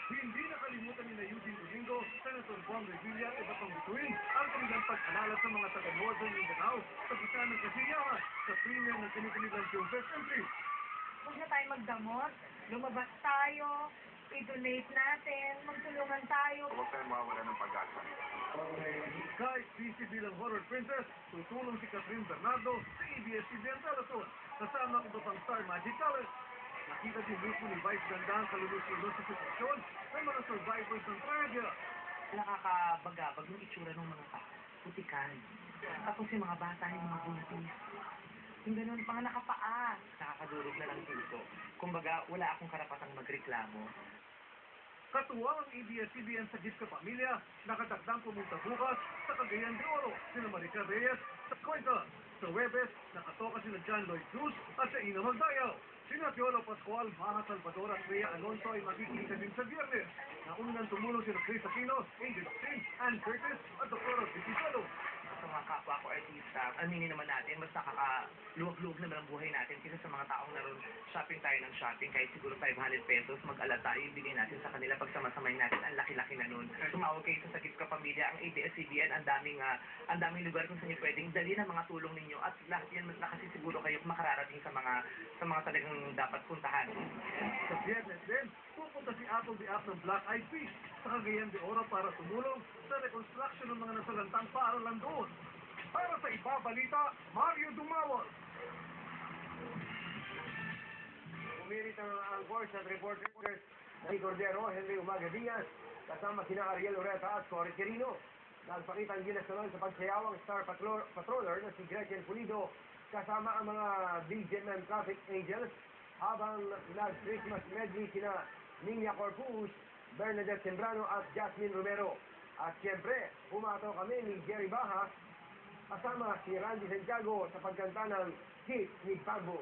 Hindi nakalimutan ni Eugene Domingo, Senator Juan Revilla at iba pang bituin ang kanilang pag-alala sa mga taga-Northern Mindanao sa gitna ng kasiyahan sa premier ng kanilang Film Fest entry. Huwag na tayo magdamot, lumabas tayo, i-donate natin, magtulungan tayo. Huwag tayong mawawala ng pag-asa. Kahit busy bilang horror princess, tutulong si Catherine Bernardo sa ABS-CBN Telethon kasama ang iba pang Star Magic Talent. Nakita din mismo ni Vice Ganda ang kalulus-ulus sa sitwasyon ng mga survivors ng tragedya. Nakakabagabag yung itsura ng mga tao. Putikan. Tapos yung mga bata, yung mga buntis. Yung ganun, mga nakapaa. Nakakadurog na lang puso. Kumbaga, wala akong karapatang magreklamo. Katuwang ang ABS-CBN sa Gift ka Pamilya, nakatakdang pumunta bukas sa Cagayan de Oro, sina Marica Reyes sa Cuenca. Sa Webes, nakatoka sina John Lloyd Cruz at sa Ina Magdayaw. Sina Piolo Pascual, Maha Salvador at Rhea Alonso ay makikita din sa Biyernes. Naunang tumulong sina Chris Aquino, Angel Octin, Ann Curtis at Dr. Vicky Solo. Sa mga kapwa ko artista, aminin naman natin, mas nakakaluwag-luwag naman ang buhay natin kaysa sa mga taong naroon shopping tayo ng shopping, kahit siguro 500 pesos, mag-ala tayo, ibigay natin sa kanila pag samasamayin natin, ang laki-laki na nun. Tumawag kayo sa Gift ka Pamilya, ang ABS-CBN, ang daming lugar kung saan nyo pwedeng dalhin ang mga tulong ninyo at lahat yan na kasi siguro kayo makararating sa mga talagang dapat puntahan. Sa Biyernes din, pupunta si Apple the App ng Black Eyed Peas sa Cagayan de Oro para tumulong sa reconstruction ng mga nasalantang paaralan doon. Para sa Ibabalita, Mario Dumawal. Umirit ang anchors at reporters na Cordero, Henry Umaga Diaz, kasama sina Ariel Ureta at Cory Quirino. Nagpakita ang gilas naman sa pagsayawang Star Patroller na si Gretchen Pulido kasama ang mga BGMM Traffic Angels habang nag-Christmas medley sina Nina Corpus, Bernadette Sembrano at Jasmine Romero. At siyempre, pumato kami ni Jerry Baha kasama si Randy Santiago sa pagkanta ng Hit ni Pagbo.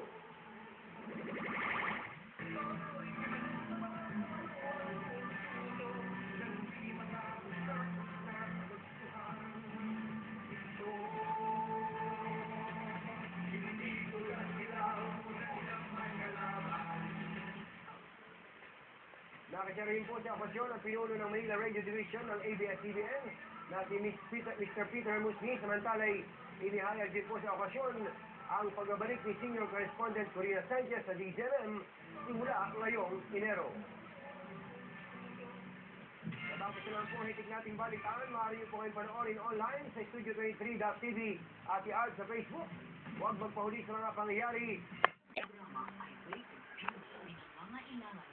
Nakasya rin po sa okasyon ang pinuno ng Manila Radio Division ng ABS-CBN na si Mr. Peter Musni. Samantalay, inihayag din po sa okasyon ang pagbabalik ni Senior Correspondent Corina Sanchez sa DZMM simula ngayong Enero. Matapos na lang po hitik nating balitaan, maaari niyo po kayong panoorin online sa Studio23.tv at i-add sa Facebook. Huwag magpahuli sa mga pangyayari. Programa ay rated G sa mga ilangan